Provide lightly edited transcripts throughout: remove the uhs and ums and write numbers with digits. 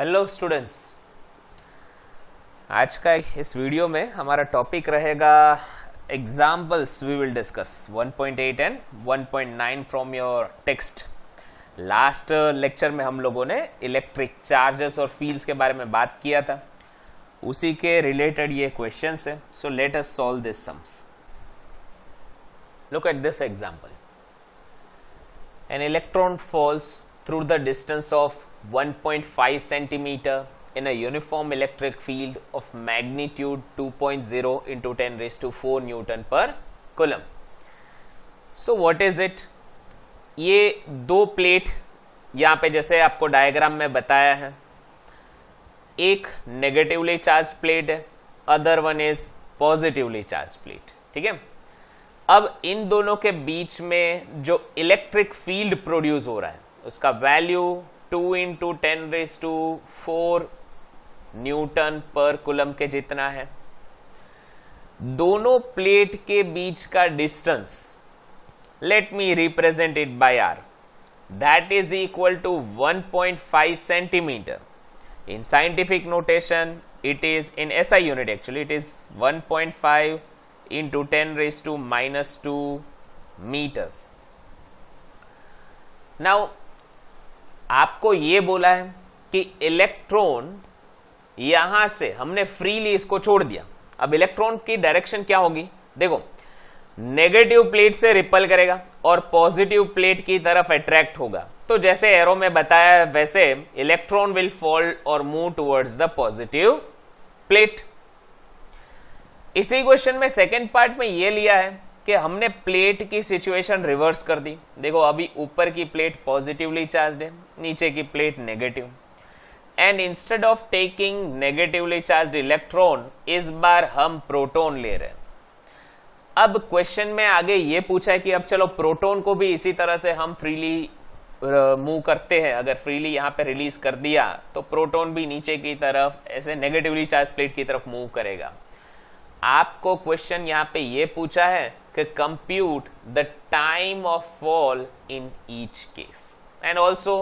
Hello students, आज का इस वीडियो में हमारा टॉपिक रहेगा examples we will discuss 1.8 and 1.9 from your text. Last lecture में हम लोगों ने इलेक्ट्रिक चार्जेस और फील्ड्स के बारे में बात किया था, उसी के रिलेटेड ये क्वेश्चंस है। So let us solve this sums. Look at this example. An electron falls through the distance of 1.5 centimeter in a uniform electric field of magnitude 2.0 into 10 raised to 4 Newton per coulomb. So what is it? ये दो plate यहाँ पे जैसे आपको diagram में बताया है, एक नेगेटिवली चार्ज प्लेट है, other one is positively charge plate. ठीक है, अब इन दोनों के बीच में जो इलेक्ट्रिक फील्ड प्रोड्यूस हो रहा है उसका value 2 into 10 raised to 4 newton पर कुलम के जितना है। दोनों प्लेट के बीच का distance, let me represent it by R, that is equal to 1.5 centimetre. In scientific notation it is in SI unit, actually it is 1.5 into 10 raised to -2 meters। Now आपको ये बोला है कि इलेक्ट्रॉन यहां से हमने फ्रीली इसको छोड़ दिया। अब इलेक्ट्रॉन की डायरेक्शन क्या होगी? देखो, नेगेटिव प्लेट से रिपल करेगा और पॉजिटिव प्लेट की तरफ अट्रैक्ट होगा। तो जैसे एरो में बताया है वैसे इलेक्ट्रॉन विल फॉल और move towards the positive plate. इसी क्वेश्चन में सेकेंड पार्ट में ये लिया है कि हमने प्लेट की सिचुएशन रिवर्स कर दी। देखो, अभी ऊपर की प्लेट पॉजिटिवली चार्ज्ड है, नीचे की plate negative, and instead of taking negatively charged electron इस बार हम प्रोटॉन ले रहे हैं। अब क्वेश्चन में आगे ये पूछा है कि अब चलो प्रोटॉन को भी इसी तरह से हम फ्रीली मूव करते हैं। अगर फ्रीली यहां पे रिलीज कर दिया तो प्रोटॉन भी नीचे की तरफ ऐसे नेगेटिवली चार्ज प्लेट की तरफ मूव करेगा। आपको क्वेश्चन यहां पे ये पूछा है कि compute the time of fall in each case and also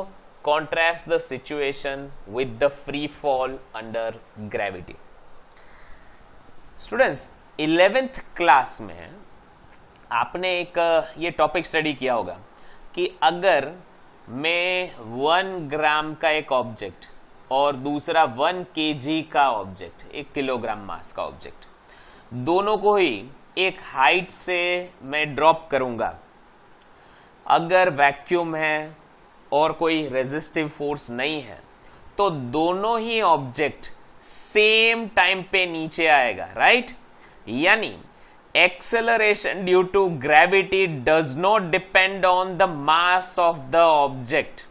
contrast the situation with the free fall under gravity. Students, 11th class में आपने एक ये टॉपिक स्टडी किया होगा कि अगर मैं 1 ग्राम का एक ऑब्जेक्ट और दूसरा 1 kg का ऑब्जेक्ट, 1 किलोग्राम मास का ऑब्जेक्ट, दोनों को ही एक हाइट से मैं ड्रॉप करूंगा, अगर वैक्यूम है और कोई रेजिस्टिव फोर्स नहीं है तो दोनों ही ऑब्जेक्ट सेम टाइम पे नीचे आएगा, राइट? यानी acceleration due to gravity does not depend on the mass of the object.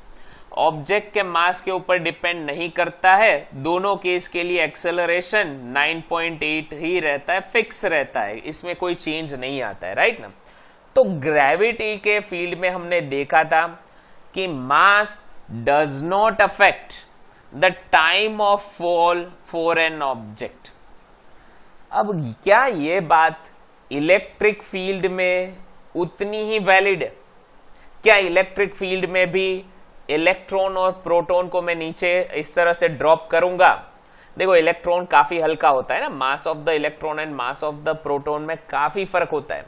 Object के मास के ऊपर डिपेंड नहीं करता है। दोनों केस के लिए एक्सेलरेशन 9.8 ही रहता है, फिक्स रहता है, इसमें कोई चेंज नहीं आता है, राइट ना? तो ग्रेविटी के फील्ड में हमने देखा था कि mass does not affect the time of fall for an object. अब क्या ये बात इलेक्ट्रिक फील्ड में उतनी ही वैलिड है? क्या इलेक्ट्रिक फील्ड में भी इलेक्ट्रॉन और प्रोटॉन को मैं नीचे इस तरह से ड्रॉप करूंगा? देखो, इलेक्ट्रॉन काफी हल्का होता है ना, मास of the electron and mass of the proton में काफी फर्क होता है।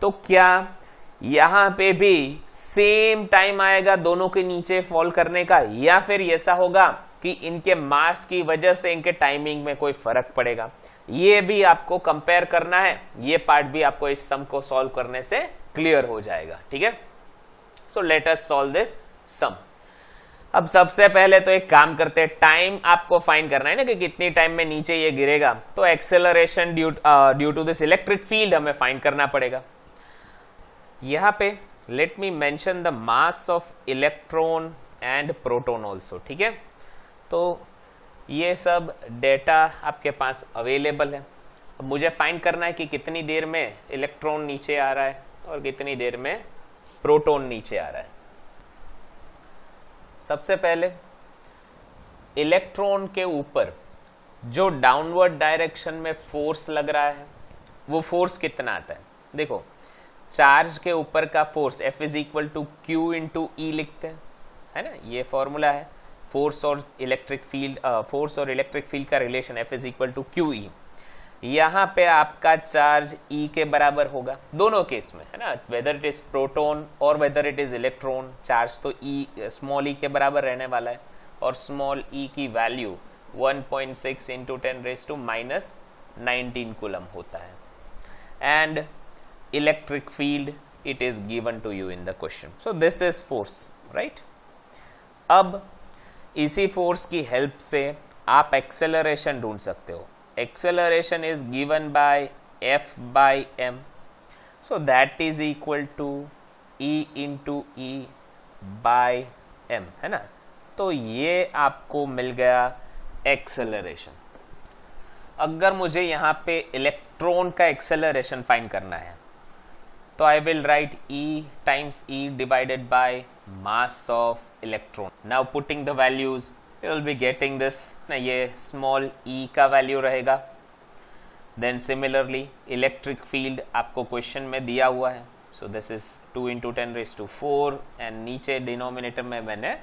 तो क्या यहां पे भी सेम टाइम आएगा दोनों के नीचे फॉल करने का, या फिर ऐसा होगा कि इनके मास की वजह से इनके टाइमिंग में कोई फर्क पड़ेगा? ये भी आपको कंपेयर करना है। ये पार्ट भी आपको इस सम को सॉल्व करने से क्लियर हो जाएगा। ठीक है, so let us solve this sum. अब सबसे पहले तो एक काम करते हैं, टाइम आपको फाइंड करना है ना कि कितनी टाइम में नीचे ये गिरेगा। तो acceleration due to this electric field हमें फाइंड करना पड़ेगा। यहां पे let me mention the mass of electron and proton also. ठीक है, तो ये सब डेटा आपके पास अवेलेबल है। अब मुझे फाइंड करना है कि कितनी देर में इलेक्ट्रॉन नीचे आ रहा है और कितनी देर में प्रोटॉन नीचे आ रहा है। सबसे पहले इलेक्ट्रॉन के ऊपर जो डाउनवर्ड डायरेक्शन में फोर्स लग रहा है वो फोर्स कितना आता है? देखो, चार्ज के ऊपर का force F is equal to Q into E लिखते हैं, है ना? ये फॉर्मूला है। फोर्स और इलेक्ट्रिक फील्ड का relation F is equal to Q E, यहाँ पे आपका चार्ज E के बराबर होगा दोनों केस में, है ना, वेदर इट इज प्रोटॉन और whether it is electron, charge तो स्मॉल e के बराबर रहने वाला है, और स्मॉल e की वैल्यू 1.6 इंटू 10⁻⁻19 कूलम होता है. And electric field it is given to you in the question. So this is force, right? अब इसी फोर्स की हेल्प से आप एक्सेलरेशन ढूंढ सकते हो. Acceleration is given by F by m, so that is equal to E into E by m, है ना. तो ये आपको मिल गया एक्सेलरेशन. अगर मुझे यहाँ पे इलेक्ट्रॉन का एक्सेलरेशन फाइंड करना है तो I will write E times E divided by mass of electron. Now putting the values, you will be getting this. ना ये small e का वैल्यू रहेगा. Then similarly electric field आपको क्वेश्चन में दिया हुआ है. So this is 2 into 10⁻⁴ and नीचे डिनोमिनेटर में मैंने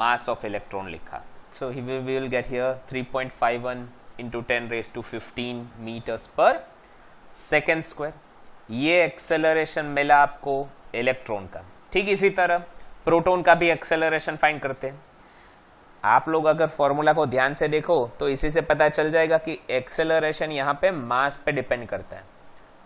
mass of electron लिखा. So we will get here 3.51 into 10⁻15 meters per second square. ये एक्सेलरेशन मिला आपको इलेक्ट्रॉन का. ठीक इसी तरह प्रोटॉन का भी एक्सेलरेशन फाइंड करते हैं. आप लोग अगर फॉर्मूला को ध्यान से देखो तो इसी से पता चल जाएगा कि एक्सेलरेशन यहाँ पे मास पे डिपेंड करता है.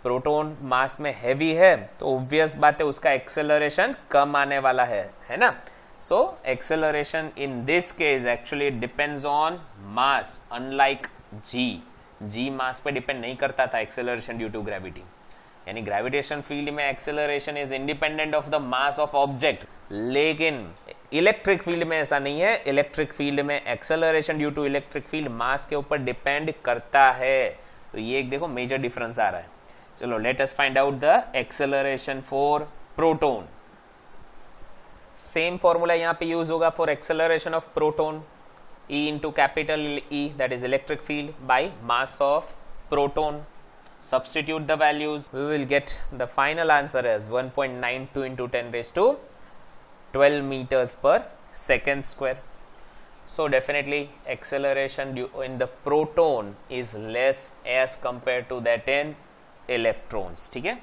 प्रोटॉन मास में हैवी है तो ऑब्वियस बात है उसका एक्सेलरेशन कम आने वाला है ना. So acceleration in this case actually depends on mass, unlike G mass पे डिपेंड नहीं करता था एक्सेलरेशन ड्यू टू ग्रेविटी. यानी ग्रेविटेशन फील्ड में acceleration is independent of the mass of object, लेकिन इलेक्ट्रिक फील्ड में ऐसा नहीं है. इलेक्ट्रिक फील्ड में acceleration due to electric field mass के ऊपर डिपेंड करता है. तो ये एक देखो मेजर डिफरेंस आ रहा है. चलो let us find out the acceleration for proton. Same formula यहाँ पे यूज होगा for acceleration of proton. E into capital E, that is electric field, by mass of proton. Substitute the values, we will get the final answer as 1.92 into 10⁻12 meters per second square. So definitely acceleration in the proton is less as compared to that in electrons. ठीक है.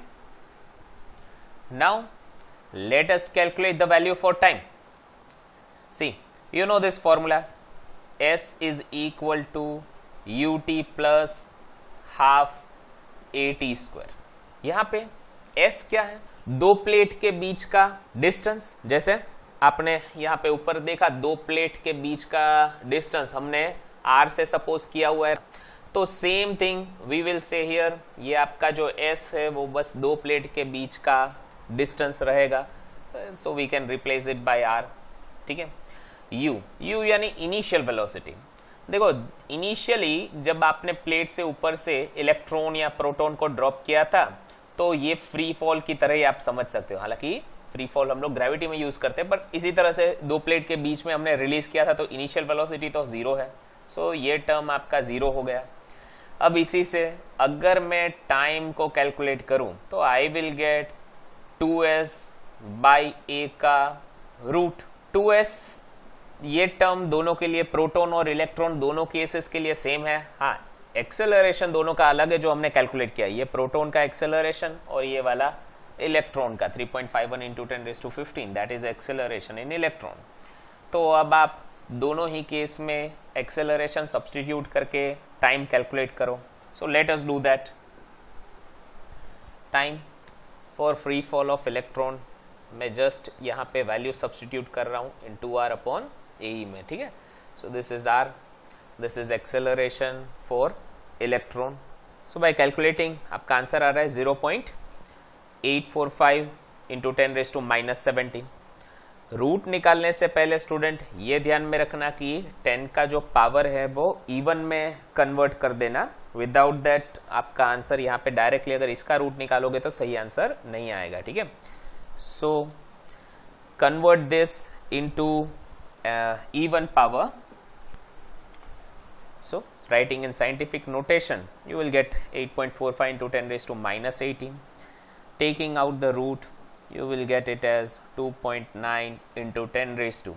Now let us calculate the value for time. See, you know this formula. S is equal to ut plus half at square. यहाँ पे S क्या है? दो plate के बीच का डिस्टेंस. जैसे आपने यहाँ पे ऊपर देखा दो प्लेट के बीच का डिस्टेंस हमने R से सपोज किया हुआ है. तो same thing we will say here. ये आपका जो S है वो बस दो प्लेट के बीच का डिस्टेंस रहेगा. So we can replace it by R. ठीक है. U यानी इनिशियल वेलोसिटी. देखो इनिशियली जब आपने प्लेट से ऊपर से इलेक्ट्रॉन या प्रोटॉन को ड्रॉप किया था तो ये फ्री फॉल की तरह ही आप समझ सकते हो. हालांकि फ्री फॉल हम लोग ग्रेविटी में यूज करते हैं, पर इसी तरह से दो प्लेट के बीच में हमने रिलीज किया था तो इनिशियल वेलोसिटी तो 0 है. सो ये टर्म आपका 0 हो गया. अब इसी से अगर मैं टाइम को कैलकुलेट करूं तो I will get 2s by a का रूट 2s. ये टर्म दोनों के लिए, प्रोटॉन और इलेक्ट्रॉन दोनों केसेस के लिए सेम है. हाँ, एक्सेलरेशन दोनों का अलग है जो हमने कैलकुलेट किया. ये प्रोटॉन का एक्सेलरेशन और ये वाला इलेक्ट्रॉन का 3.51 into 10⁻15, that is acceleration in electron. तो अब आप दोनों ही केस में एक्सेलरेशन सब्स्टिट्यूट करके टाइम कैलकुलेट करो. सो let us do that. Time for free fall of electron मैं जस्ट यहाँ पे वैल्यू सब्स्टिट्यूट कर रहा हूँ इन 2r अपॉन AE में. ठीक है. So this is R, this is acceleration for electron. So bye calculating आपका आंसर आ रहा है 0.845 इंटू 10⁻⁻17. रूट निकालने से पहले स्टूडेंट ये ध्यान में रखना कि 10 का जो पावर है वो इवन में कन्वर्ट कर देना. विदाउट दैट आपका आंसर यहाँ पे डायरेक्टली अगर इसका रूट निकालोगे तो सही आंसर नहीं आएगा. ठीक है. So convert this into even power. So writing in scientific notation you will get 8.45 into 10⁻⁻18. Taking out the root you will get it as 2.9 into 10⁻.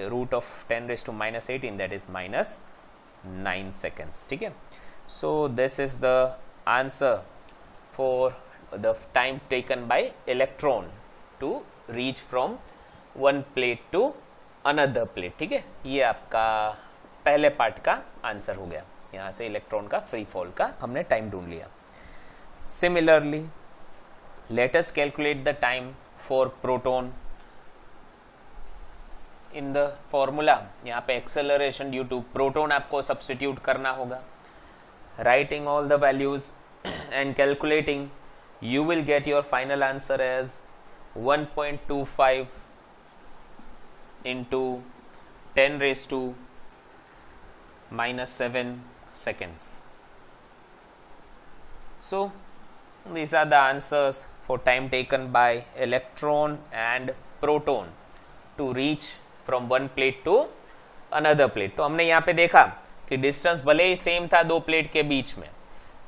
Root of 10 raised to minus 18, that is minus 9 seconds. ठीक है, so this is the answer for the time taken by electron to reach from one plate to another plate. ठीक है, ये आपका पहले part का answer हो गया. यहाँ से इलेक्ट्रॉन का फ्री फॉल का हमने टाइम ढूंढ लिया. Similarly let us calculate the time for proton. in the formula यहाँ पे acceleration due to proton आपको substitute करना होगा. writing all the values and calculating, you will get your final answer as 1.25 into 10 raised to minus 7 seconds. So these are the answers for time taken by electron and proton to reach from one plate to another plate. तो हमने यहाँ पे देखा कि distance भले ही same था दो plate के बीच में,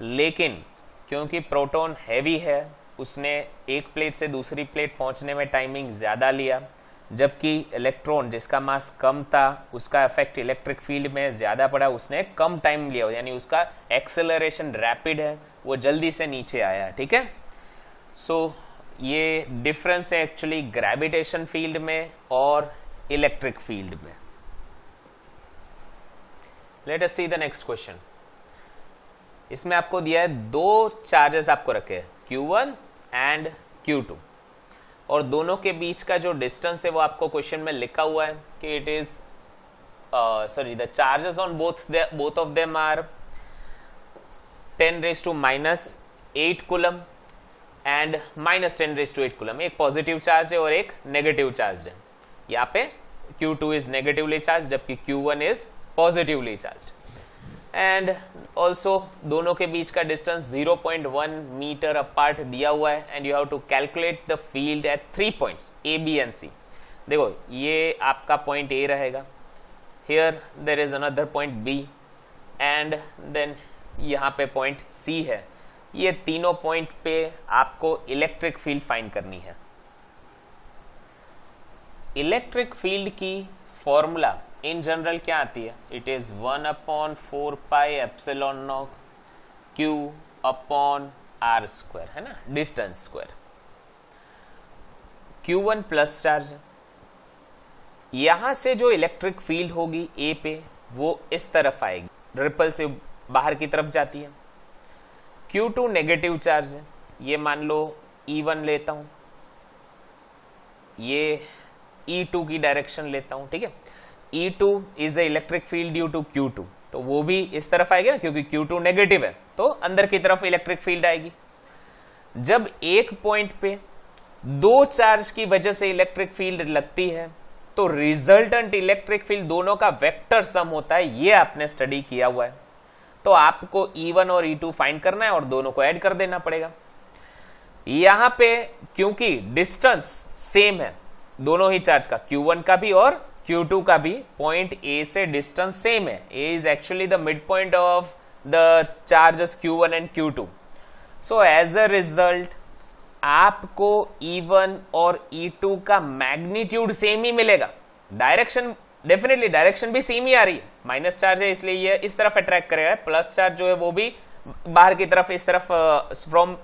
लेकिन क्योंकि प्रोटॉन हैवी है उसने एक प्लेट से दूसरी प्लेट पहुंचने में टाइमिंग ज़्यादा लिया, जबकि इलेक्ट्रॉन जिसका मास कम था उसका इफेक्ट इलेक्ट्रिक फील्ड में ज़्यादा पड़ा, उसने कम टाइम लिया, यानी उसका एक्सेलरेशन रैपिड है, वो जल्दी से नीचे आया. ठीक है, सो ये डिफरेंस है एक्चुअली ग्रेविटेशन फील्ड में और इलेक्ट्रिक फील्ड में. Let us see the next question. इसमें आपको दिया है दो चार्जेस आपको रखे हैं Q1 एंड Q2 और दोनों के बीच का जो डिस्टेंस है वो आपको क्वेश्चन में लिखा हुआ है कि it is sorry the charges on both of them are 10 raised to minus 8 coulomb and minus 10 raised to 8 coulomb. एक पॉजिटिव चार्ज है और एक नेगेटिव चार्ज है. यहाँ पे Q2 इज नेगेटिवली चार्ज जबकि Q1 is positively charge. And also दोनों के बीच का डिस्टेंस 0.1 मीटर अपार्ट दिया हुआ है and you have to calculate the field at 3 points A, B and C. देखो ये आपका पॉइंट A रहेगा, here there is another point B and then यहाँ पे पॉइंट C है. ये तीनों पॉइंट पे आपको इलेक्ट्रिक फील्ड फाइंड करनी है. इलेक्ट्रिक फील्ड की फॉर्मूला इन जनरल क्या आती है? It is 1/4 pi epsilon nought Q upon R square, है ना, distance square. Q1 plus charge, यहां से जो इलेक्ट्रिक फील्ड होगी A पे वो इस तरफ आएगी, रिपल से बाहर की तरफ जाती है. Q2 नेगेटिव चार्ज है, ये मान लो E1 लेता हूं, ये E2 की डायरेक्शन लेता हूं. ठीक है, E2 is a electric field due to Q2, तो वो भी इस तरफ आएगी ना, क्योंकि Q2 नेगेटिव है तो अंदर की तरफ इलेक्ट्रिक फील्ड आएगी. जब एक पॉइंट पे दो चार्ज की वजह से इलेक्ट्रिक फील्ड लगती है तो रिजल्टेंट इलेक्ट्रिक फील्ड दोनों का वेक्टर सम होता है. ये आपने स्टडी किया हुआ है, तो आपको E1 और E2 फाइंड करना है और दोनों को ऐड कर देना पड़ेगा. यहां पे क्योंकि डिस्टेंस सेम है दोनों ही चार्ज का, Q1 का भी और Q2 का भी, पॉइंट A से डिस्टेंस सेम है. A is actually the mid point of the charges Q1 and Q2. So as a result आपको E1 और E2 का मैग्नीट्यूड सेम ही मिलेगा. डायरेक्शन डेफिनेटली डायरेक्शन भी सेम ही आ रही है, माइनस चार्ज है इसलिए ये इस तरफ अट्रैक्ट करेगा, प्लस चार्ज जो है वो भी बाहर की तरफ इस तरफ from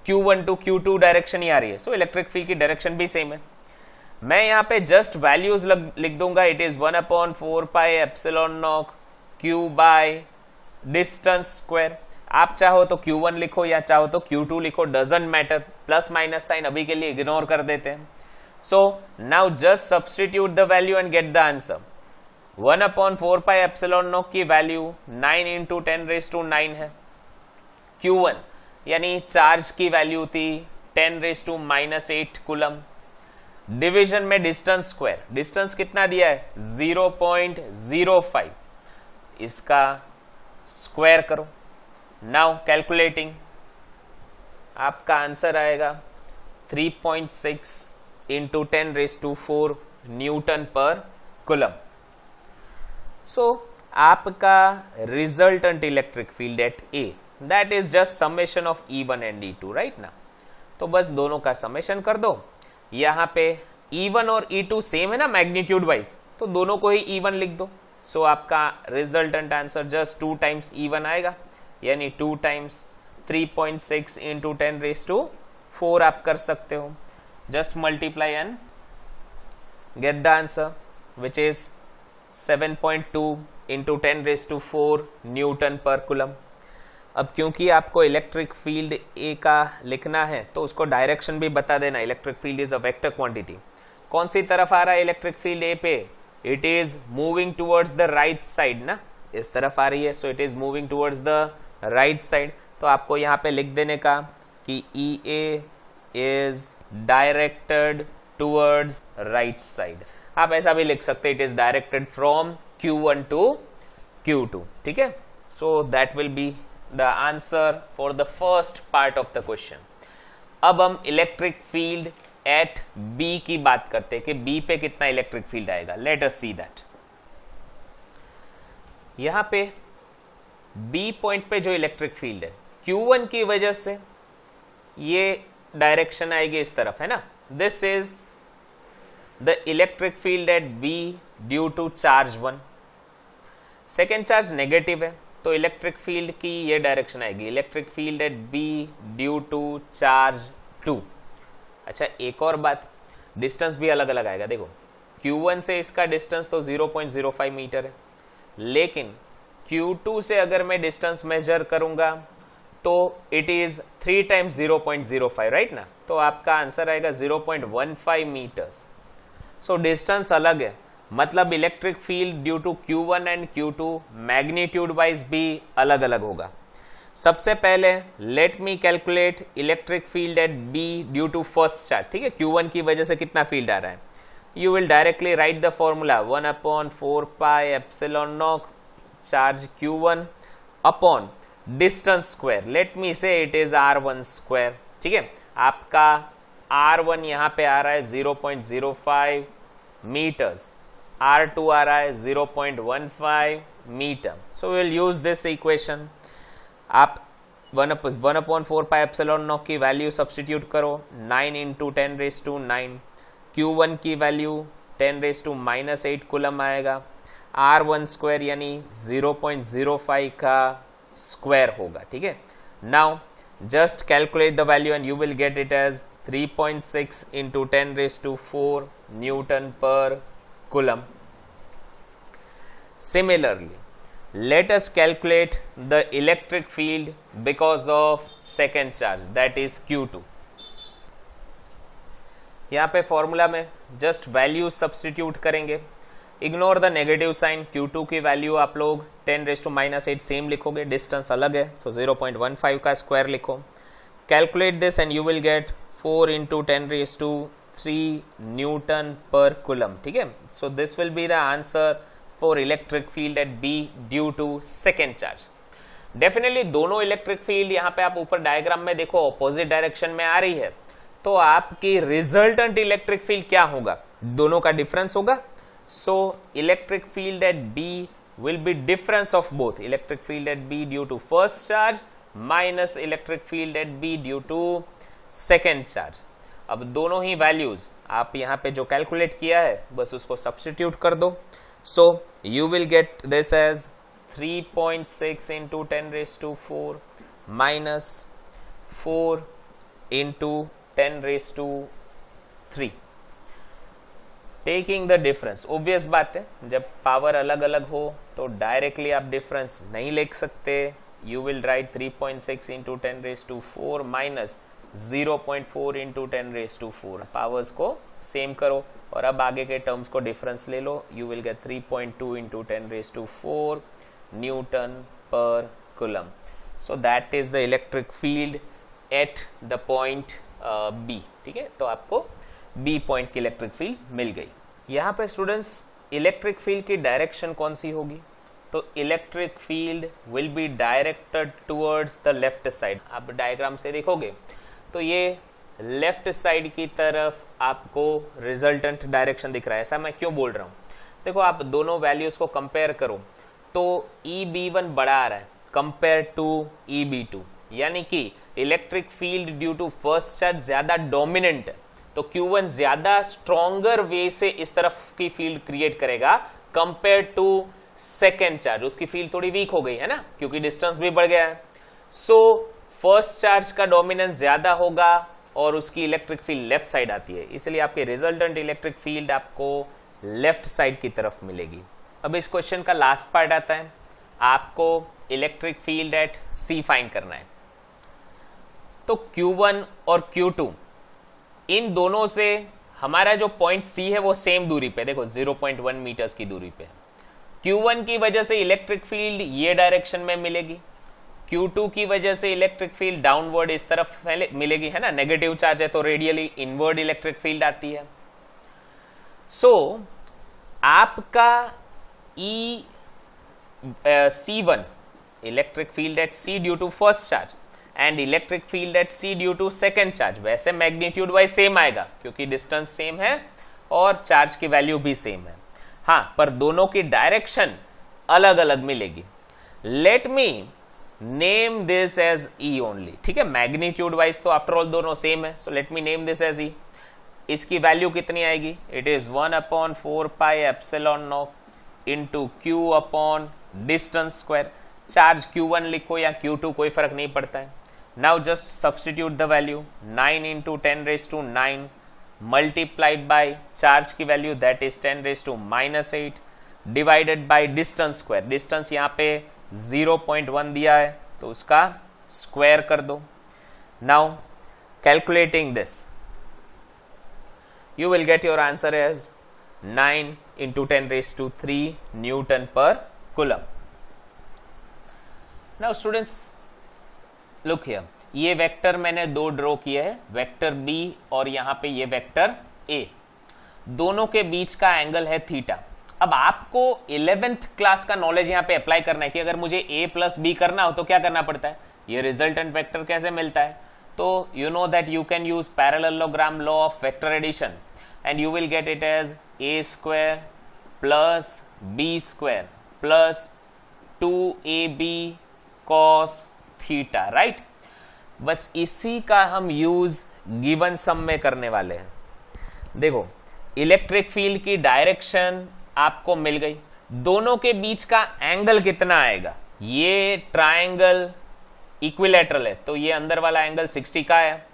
Q1 to Q2 direction ही आ रही है. सो इलेक्ट्रिक फील्ड की डायरेक्शन भी सेम है. मैं यहाँ पे जस्ट वैल्यूज लिख दूंगा. It is 1/4 pi epsilon nought Q by distance square. आप चाहो तो Q1 लिखो या चाहो तो Q2 लिखो, doesn't matter. Plus minus sign अभी के लिए इग्नोर कर देते हैं. So now just substitute the value and get the answer. 1/4 pi epsilon naught की वैल्यू 9 into 10 raised to 9 है. Q1 यानी चार्ज की वैल्यू थी 10 raised to minus 8 coulomb. Division में डिस्टेंस स्क्वायर, डिस्टेंस कितना दिया है 0.05, इसका स्क्वायर करो. नाउ कैलकुलेटिंग, आपका आंसर आएगा 3.6 into 10 raised to 4 newton per coulomb. सो आपका resultant electric field eight A, that is just summation of E1 and E2, right ना. तो बस दोनों का समेशन कर दो. यहाँ पे E1 और E2 सेम है ना मैग्नीट्यूड वाइज, तो दोनों को ही E1 लिख दो। सो आपका resultant answer just 2 times E1 आएगा, यानी 2 टाइम्स 3.6 इंटू 10⁴ आप कर सकते हो। Just multiply and get the answer which is 7.2 into 10⁴ newton per coulomb. अब क्योंकि आपको इलेक्ट्रिक फील्ड ए का लिखना है तो उसको डायरेक्शन भी बता देना। Electric field is a vector quantity. कौन सी तरफ आ रहा है इलेक्ट्रिक फील्ड ए पे? It is moving towards the right side ना, इस तरफ आ रही है। So it is moving towards the right side. तो आपको यहाँ पे लिख देने का कि E A is directed towards right side. आप ऐसा भी लिख सकते, it is directed from Q1 to Q2, ठीक है। So that will be the answer for the first part of the question. अब हम इलेक्ट्रिक फील्ड एट बी की बात करते हैं कि बी पे कितना इलेक्ट्रिक फील्ड आएगा। Let us see that. यहां पे बी पॉइंट पे जो इलेक्ट्रिक फील्ड है Q1 की वजह से ये डायरेक्शन आएगी इस तरफ, है ना। This is the electric field at B due to charge 1। Second charge negative है तो इलेक्ट्रिक फील्ड की ये डायरेक्शन आएगी, electric field at B due to charge 2। अच्छा, एक और बात, डिस्टेंस भी अलग अलग आएगा। देखो Q1 से इसका डिस्टेंस तो 0.05 मीटर है, लेकिन Q2 से अगर मैं डिस्टेंस मेजर करूंगा तो इट इज 3 टाइम्स 0.05, राइट ना। तो आपका आंसर आएगा 0.15 मीटर्स। सो डिस्टेंस अलग है, मतलब electric field due to Q1 and Q2 magnitude wise भी अलग अलग होगा। सबसे पहले let me calculate electric field at B due to first charge, ठीक है। Q1 की वजह से कितना फील्ड आ रहा है, you will directly right the formula 1/4 pi epsilon not charge Q1 upon distance square. Let me से इट इज R1 स्क्वायर, ठीक है। आपका R1 यहां पे आ रहा है 0.05 मीटर्स, R2 आ रहा है 0.15 metre. So will use this equation. आप 1/4 पाई एप्सिलॉन नॉट की वैल्यू सब्स्टिट्यूट करो, 9 इंटू 10⁹ Q1 की वैल्यू 10⁻⁻8 कूलम आएगा। R1 स्क्वायर यानी 0.05 का स्क्वायर होगा, ठीक है। Now just calculate the value and you will get it as 3.6 into 10⁴ newton per coulomb. Similarly, let us calculate the electric field because of second charge, that is Q2. यहां पे formula में just value substitute करेंगे, ignore the negative sign. Q2 की value आप लोग 10⁻⁸ same लिखोगे, distance अलग है, सो 0.15 का स्क्वायर लिखो। Calculate this and you will get 4 into 10⁻³ newton per coulomb, ठीक है। So this will be the answer for electric field at B due to second charge. Definitely दोनों इलेक्ट्रिक फील्ड यहाँ पे आप ऊपर डायग्राम में देखो ऑपोजिट डायरेक्शन में आ रही है, तो आपकी रिजल्टेंट इलेक्ट्रिक फील्ड क्या होगा, दोनों का डिफरेंस होगा। So electric field at B will be difference of both electric field at B due to first charge minus electric field at B due to second charge. अब दोनों ही values आप यहाँ पे जो कैलकुलेट किया है बस उसको सब्स्टिट्यूट कर दो। So you will get this as 3.6 into 10⁻⁴ minus 4 into 10⁻³ taking the difference. Obvious बात है, जब पावर अलग अलग हो तो डायरेक्टली आप डिफरेंस नहीं लिख सकते। You will write 3.6 into 10⁻⁴ minus 0.4 into 10⁻⁴। Powers को सेम करो और अब आगे के टर्म्स को डिफरेंस ले लो। You will get 3.2 into 10⁻⁴ newton per coulomb. So that is the electric field at the point B, ठीक है। तो आपको बी पॉइंट की इलेक्ट्रिक फील्ड मिल गई। यहाँ पे स्टूडेंट्स इलेक्ट्रिक फील्ड की डायरेक्शन कौन सी होगी, तो electric field will be directed towards the left side. आप डायग्राम से देखोगे तो ये लेफ्ट साइड की तरफ आपको रिजल्टेंट डायरेक्शन दिख रहा है। ऐसा मैं क्यों बोल रहा हूँ, देखो आप दोनों वैल्यूज को कंपेयर करो तो EB1 बड़ा आ रहा है कंपेयर टू EB2, यानी कि electric field due to first charge ज्यादा डोमिनेंट है। तो Q1 ज्यादा स्ट्रॉन्गर वे से इस तरफ की फील्ड क्रिएट करेगा कंपेयर टू सेकेंड चार्ज। उसकी फील्ड थोड़ी वीक हो गई है ना, क्योंकि डिस्टेंस भी बढ़ गया है। सो फर्स्ट चार्ज का डोमिनेंस ज्यादा होगा और उसकी इलेक्ट्रिक फील्ड लेफ्ट साइड आती है, इसलिए आपके रिजल्टेंट इलेक्ट्रिक फील्ड आपको लेफ्ट साइड की तरफ मिलेगी। अब इस क्वेश्चन का लास्ट पार्ट आता है, आपको electric field at C find करना है। तो Q1 और Q2 इन दोनों से हमारा जो पॉइंट C है वो सेम दूरी पे, देखो 0.1 मीटर्स की दूरी पे। Q1 की वजह से इलेक्ट्रिक फील्ड ये डायरेक्शन में मिलेगी, Q2 की वजह से इलेक्ट्रिक फील्ड डाउनवर्ड इस तरफ मिलेगी, है ना, नेगेटिव चार्ज है तो रेडियली इनवर्ड इलेक्ट्रिक फील्ड आती है। सो आपका C1 electric field at C due to first charge and electric field at C due to second charge, वैसे मैग्नीट्यूड वाइज सेम आएगा क्योंकि डिस्टेंस सेम है और चार्ज की वैल्यू भी सेम है। हाँ, पर दोनों की डायरेक्शन अलग अलग मिलेगी। Let me name this as E only, ठीक है, मैग्नीट्यूड वाइज तो आफ्टर ऑल दोनों सेम है, so let me name this as E। इसकी वैल्यू कितनी आएगी? It is 1/4 pi epsilon naught into Q upon distance square. Charge Q1 लिखो या Q2 कोई फर्क नहीं पड़ता है। Now just substitute the value, 9 into 10⁻⁹ multiplied by charge की value that is 10⁻⁻8 divided by distance square. Distance यहाँ पे 0.1 दिया है तो उसका स्क्वायर कर दो। Now calculating this you will get your answer as 9 into 10⁻³ Newton per Coulomb. Now students look here, ये वेक्टर मैंने दो ड्रॉ किए हैं, वेक्टर B और यहाँ पे ये वेक्टर A, दोनों के बीच का एंगल है थीटा। अब आपको 11th क्लास का नॉलेज यहाँ पे अप्लाई करना है कि अगर मुझे A प्लस B करना हो तो क्या करना पड़ता है, ये रिजल्टेंट वेक्टर कैसे मिलता है। तो you know that you can use parallelogram law of vector addition and you will get it as A square plus B square plus 2AB cos theta, right? बस इसी का हम यूज गिवन सम में करने वाले हैं। देखो इलेक्ट्रिक फील्ड की डायरेक्शन आपको मिल गई, दोनों के बीच का एंगल कितना आएगा, ये ट्रायंगल इक्विलैटरल है तो ये अंदर वाला एंगल 60 का है,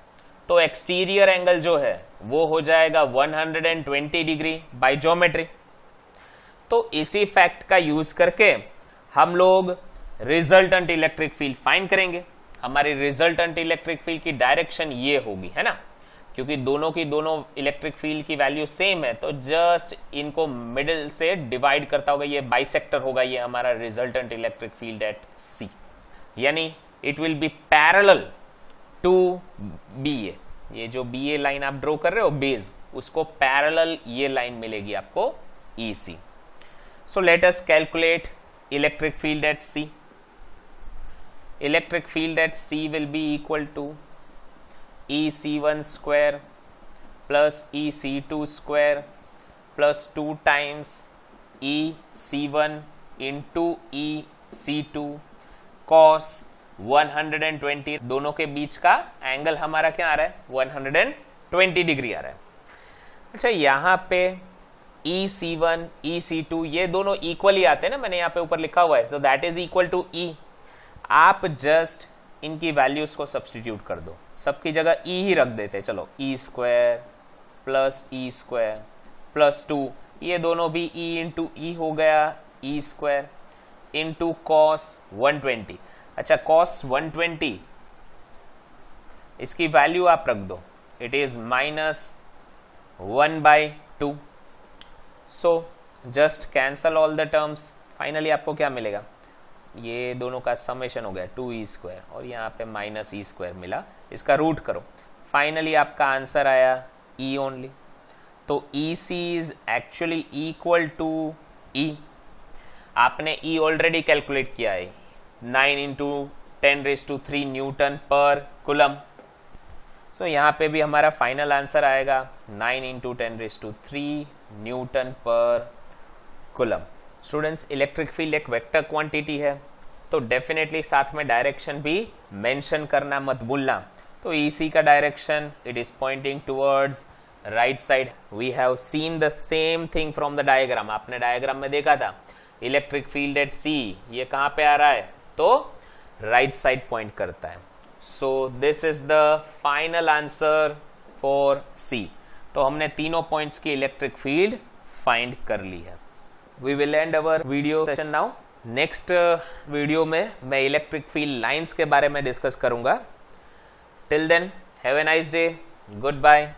तो एक्सटीरियर एंगल जो है वो हो जाएगा 120 डिग्री बाय ज्योमेट्री। तो इसी फैक्ट का यूज करके हम लोग रिजल्टेंट इलेक्ट्रिक फील्ड फाइंड करेंगे। हमारी रिजल्टेंट इलेक्ट्रिक फील्ड की डायरेक्शन ये होगी, है ना, क्योंकि दोनों की दोनों इलेक्ट्रिक फील्ड की वैल्यू सेम है तो जस्ट इनको मिडिल से डिवाइड करता होगा, ये बाइसेक्टर होगा, ये हमारा resultant electric field at C, यानी it will be parallel to BA। ये जो BA लाइन आप ड्रॉ कर रहे हो बेस, उसको पैरेलल ये लाइन मिलेगी आपको EC। So let us calculate electric field at C। Electric field at C will be equal to EC1 square plus EC2 square plus 2 times EC1 into EC2 cos 120। दोनों के बीच का angle हमारा क्या आ रहा है, 120 डिग्री आ रहा है। अच्छा यहां पे EC1 EC2 ये दोनों इक्वली आते हैं ना, मैंने यहाँ पे ऊपर लिखा हुआ है, so that is equal to E। आप जस्ट इनकी वैल्यूज को सब्स्टिट्यूट कर दो, सबकी जगह E ही रख देते, चलो E square plus E square plus 2, ये दोनों भी E इंटू E हो गया, E स्क्वायर इंटू कॉस 120। अच्छा cos 120 इसकी वैल्यू आप रख दो, it is -1/2। So just cancel all the terms, finally आपको क्या मिलेगा, ये दोनों का समेशन हो गया 2E स्क्वायर और यहाँ पे -E स्क्वायर मिला, इसका रूट करो, फाइनली आपका आंसर आया E ओनली। तो EC is actually equal to E। आपने E ऑलरेडी कैलकुलेट किया है, 9 इंटू 10⁻³ न्यूटन पर कुलम। सो यहाँ पे भी हमारा फाइनल आंसर आएगा 9 इंटू 10⁻³ न्यूटन पर कुलम। स्टूडेंट्स इलेक्ट्रिक फील्ड एक वेक्टर क्वांटिटी है तो डेफिनेटली साथ में डायरेक्शन भी मेंशन करना मत भूलना। तो EC का direction it is pointing towards right side we have seen the same thing from the diagram. आपने डायग्राम में देखा था इलेक्ट्रिक फील्ड एट सी, ये कहां पे आ रहा है, तो राइट साइड पॉइंट करता है. So this is the final answer for C. तो हमने तीनों पॉइंट्स की इलेक्ट्रिक फील्ड फाइंड कर ली है. We will end our video session now. Next video में मैं इलेक्ट्रिक फील्ड लाइंस के बारे में डिस्कस करूंगा. Till then have a nice day. Good bye.